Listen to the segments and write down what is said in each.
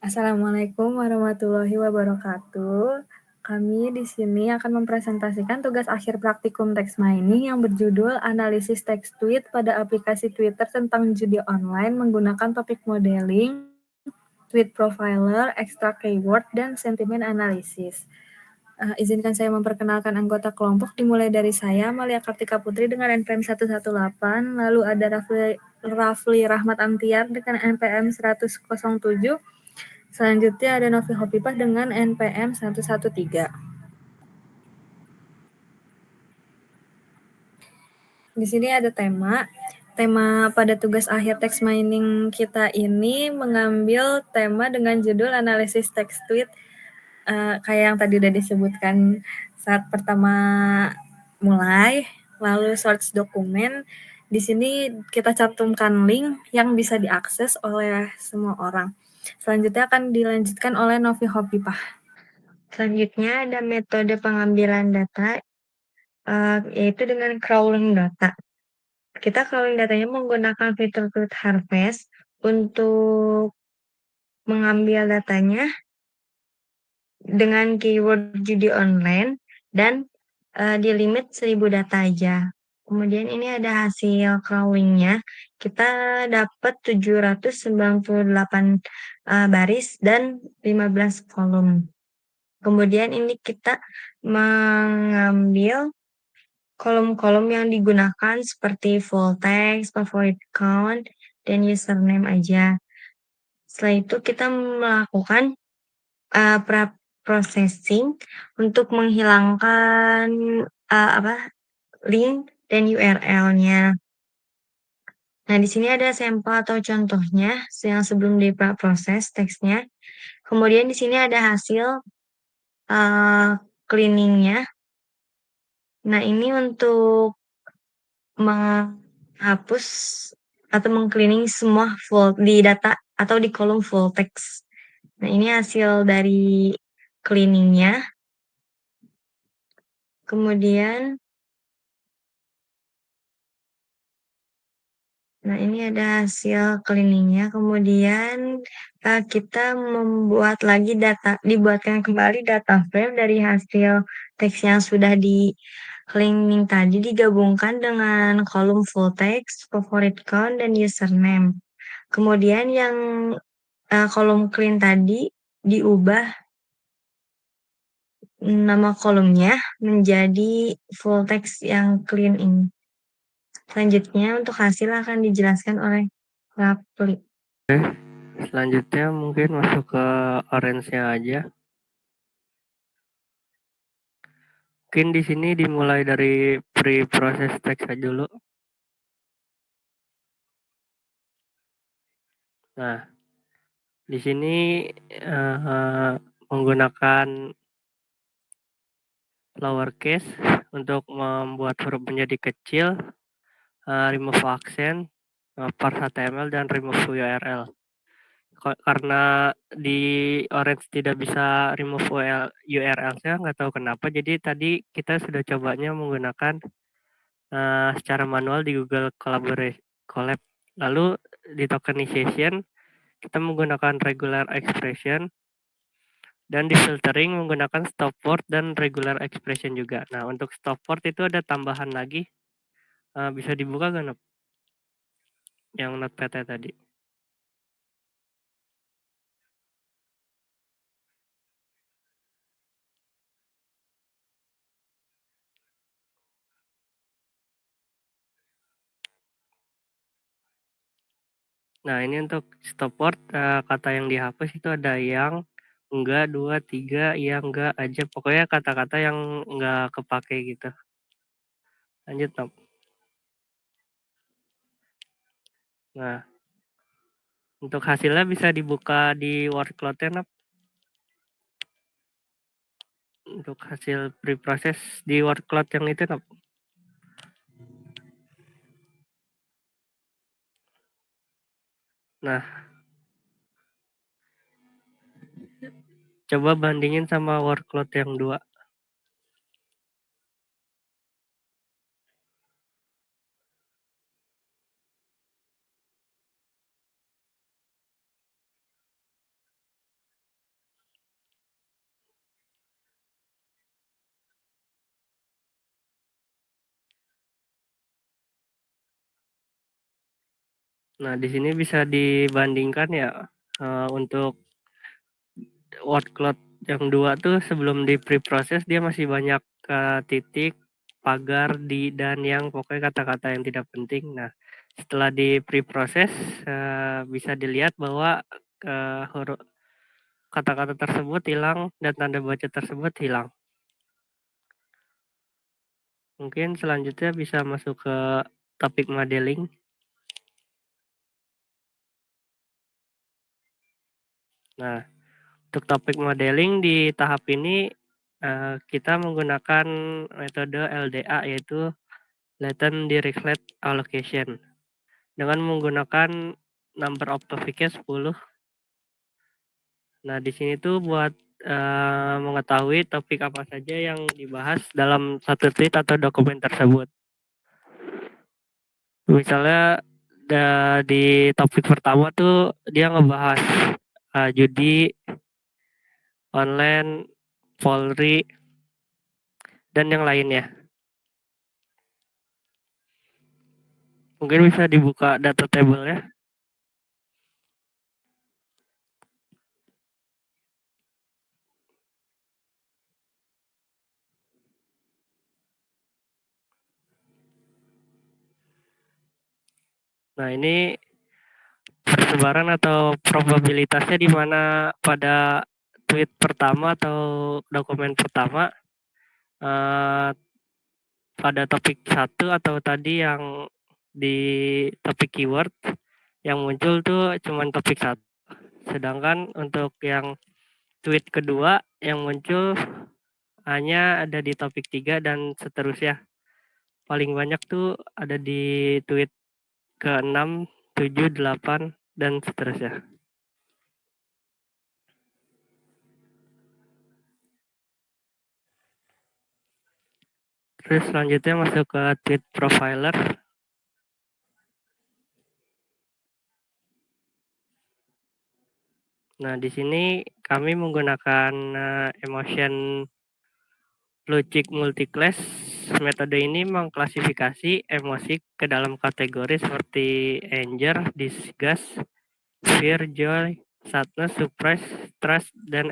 Assalamualaikum warahmatullahi wabarakatuh. Kami di sini akan mempresentasikan tugas akhir praktikum text mining yang berjudul Analisis Text Tweet pada aplikasi Twitter tentang judi online menggunakan topik modeling, tweet profiler, extract keyword, dan sentiment analysis. Izinkan saya memperkenalkan anggota kelompok dimulai dari saya, Malia Kartika Putri dengan NPM 118, lalu ada Rafli Rahmat Amtiar dengan NPM 107, selanjutnya ada Novi Hopipah dengan NPM 113. Di sini ada tema. Tema pada tugas akhir text mining kita ini mengambil tema dengan judul analisis text tweet. Kayak yang tadi udah disebutkan saat pertama mulai, lalu search dokumen. Di sini kita cantumkan link yang bisa diakses oleh semua orang. Selanjutnya akan dilanjutkan oleh Novi Hopipah. Selanjutnya ada metode pengambilan data, yaitu dengan crawling data. Kita crawling datanya menggunakan fitur Tweet Harvest untuk mengambil datanya dengan keyword judi online dan di limit 1000 data aja. Kemudian ini ada hasil crawlingnya. Kita dapat 798 baris dan 15 kolom. Kemudian ini kita mengambil kolom-kolom yang digunakan seperti full text, favorite count, dan username aja. Setelah itu kita melakukan processing untuk menghilangkan link dan URL-nya. Nah, di sini ada sampel atau contohnya yang sebelum diproses teksnya. Kemudian di sini ada hasil cleaning-nya. Nah, ini untuk menghapus atau meng-cleaning semua full di data atau di kolom full text. Nah, ini hasil dari cleaning-nya. Kemudian, nah ini ada hasil cleaning-nya. Kemudian kita dibuatkan kembali data frame dari hasil teks yang sudah di cleaning tadi digabungkan dengan kolom full text, favorite count, dan username. Kemudian yang kolom clean tadi diubah nama kolomnya menjadi full text yang clean ini. Selanjutnya untuk hasil akan dijelaskan oleh Rafli. Selanjutnya mungkin masuk ke orange-nya aja. Mungkin di sini dimulai dari pre-process text aja dulu. Nah, di sini menggunakan lowercase untuk membuat huruf menjadi kecil, remove accent, parse HTML, dan remove URL. Karena di Orange tidak bisa remove URL-nya, nggak tahu kenapa. Jadi tadi kita sudah cobanya menggunakan secara manual di Google Colab. Lalu di tokenization kita menggunakan regular expression dan di filtering menggunakan stop word dan regular expression juga. Nah, untuk stop word itu ada tambahan lagi. Bisa dibuka nggak, Nop? Yang notepad tadi. Nah, ini untuk stop word, kata yang dihapus itu ada yang, enggak, 2, 3, iya, enggak aja. Pokoknya kata-kata yang enggak kepake gitu. Lanjut, Nop. Nah, untuk hasilnya bisa dibuka di word cloud-nya, Nop. Untuk hasil preproses di word cloud yang itu, Nop. Nah, coba bandingin sama word cloud yang 2. Nah, di sini bisa dibandingkan ya, untuk word cloud yang 2 tuh sebelum di pre-process dia masih banyak, titik, pagar, dan yang pokoknya kata-kata yang tidak penting. Nah, setelah di pre-process, bisa dilihat bahwa, kata-kata tersebut hilang dan tanda baca tersebut hilang. Mungkin selanjutnya bisa masuk ke topik modeling. Nah, untuk topik modeling di tahap ini, kita menggunakan metode LDA, yaitu Latent Dirichlet Allocation, dengan menggunakan number of topiknya 10. Nah, di sini tuh buat, mengetahui topik apa saja yang dibahas dalam satu tweet atau dokumen tersebut. Misalnya di topik pertama tuh dia ngebahas, judi online, Polri, dan yang lainnya. Mungkin bisa dibuka data table-nya. Nah, ini persebaran atau probabilitasnya di mana pada tweet pertama atau dokumen pertama, eee, pada topik satu atau tadi yang di topik keyword, yang muncul tuh cuman topik satu. Sedangkan untuk yang tweet kedua yang muncul hanya ada di topik 3 dan seterusnya. Paling banyak tuh ada di tweet ke-6, 7, 8, dan seterusnya. Terus selanjutnya masuk ke tweet profiler. Nah, di sini kami menggunakan, emotion logic multiclass. Metode ini mengklasifikasi emosi ke dalam kategori seperti anger, disgust, fear, joy, sadness, surprise, trust, dan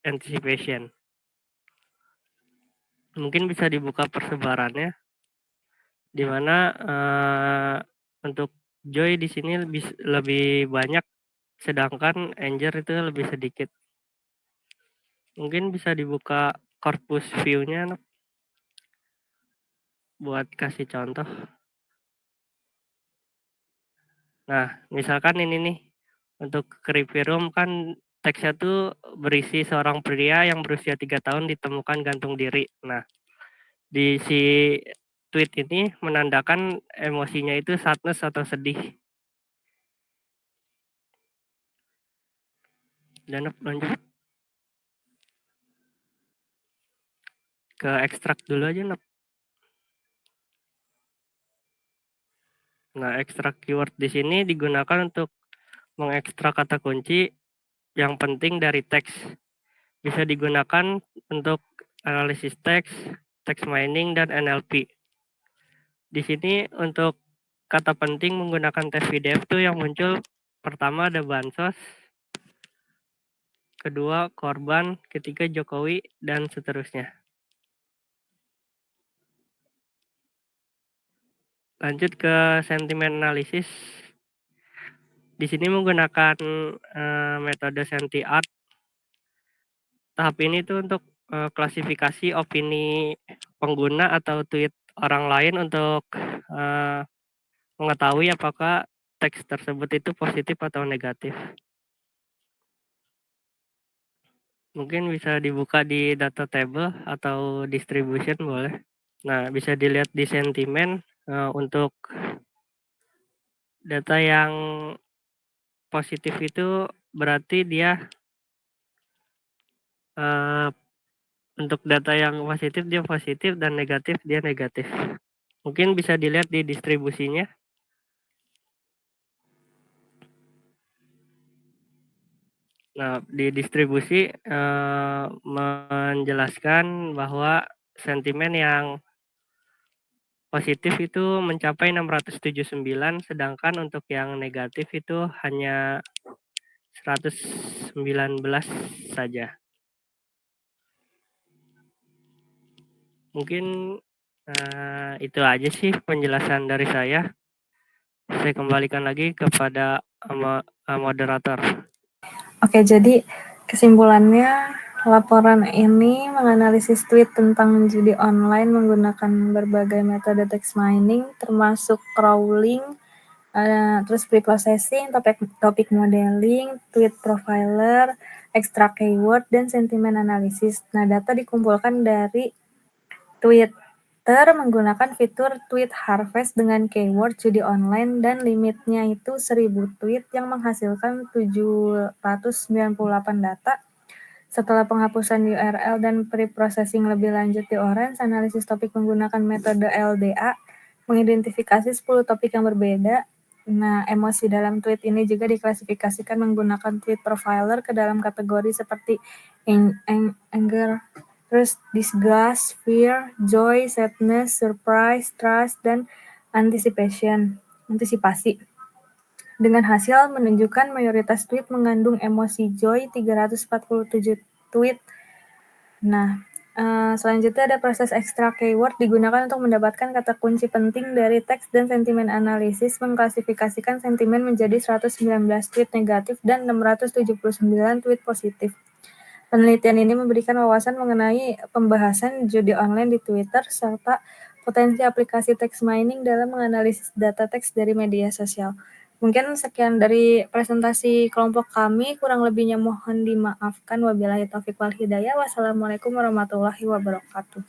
anticipation. Mungkin bisa dibuka persebarannya, di mana, untuk joy di sini lebih banyak, sedangkan anger itu lebih sedikit. Mungkin bisa dibuka corpus view-nya buat kasih contoh. Nah, misalkan ini nih, untuk Creepy Room kan teksnya tuh berisi seorang pria yang berusia 3 tahun ditemukan gantung diri. Nah, di si tweet ini menandakan emosinya itu sadness atau sedih. Dan lanjut ke ekstrak dulu aja, Nop. Nah, ekstrak keyword di sini digunakan untuk mengekstrak kata kunci yang penting dari teks. Bisa digunakan untuk analisis teks, text mining, dan NLP. Di sini untuk kata penting menggunakan tes PDF tuh yang muncul pertama ada bansos, kedua korban, ketiga Jokowi, dan seterusnya. Lanjut ke sentimen analisis. Di sini menggunakan metode SentiArt. Tahap ini tuh untuk klasifikasi opini pengguna atau tweet orang lain untuk mengetahui apakah teks tersebut itu positif atau negatif. Mungkin bisa dibuka di data table atau distribution boleh. Nah, bisa dilihat di sentimen, untuk data yang positif itu berarti dia, eee, untuk data yang positif dia positif dan negatif dia negatif. Mungkin bisa dilihat di distribusinya. Nah, di distribusi, menjelaskan bahwa sentimen yang positif itu mencapai 679, sedangkan untuk yang negatif itu hanya 119 saja. Mungkin itu aja sih penjelasan dari saya. Saya kembalikan lagi kepada moderator. Oke, jadi kesimpulannya laporan ini menganalisis tweet tentang judi online menggunakan berbagai metode text mining termasuk crawling, terus pre-processing, topik modeling, tweet profiler, extract keyword, dan sentiment analysis. Nah, data dikumpulkan dari Twitter menggunakan fitur tweet harvest dengan keyword judi online dan limitnya itu 1000 tweet yang menghasilkan 798 data. Setelah penghapusan URL dan pre-processing lebih lanjut di Orange, analisis topik menggunakan metode LDA mengidentifikasi 10 topik yang berbeda. Nah, emosi dalam tweet ini juga diklasifikasikan menggunakan tweet profiler ke dalam kategori seperti anger, terus disgust, fear, joy, sadness, surprise, trust, dan antisipasi. Dengan hasil menunjukkan mayoritas tweet mengandung emosi joy, 347 tweet. Nah, selanjutnya ada proses extract keyword digunakan untuk mendapatkan kata kunci penting dari teks dan sentimen analisis, mengklasifikasikan sentimen menjadi 119 tweet negatif dan 679 tweet positif. Penelitian ini memberikan wawasan mengenai pembahasan judi online di Twitter serta potensi aplikasi text mining dalam menganalisis data teks dari media sosial. Mungkin sekian dari presentasi kelompok kami, kurang lebihnya mohon dimaafkan. Wabillahi taufiq wal hidayah. Wassalamualaikum warahmatullahi wabarakatuh.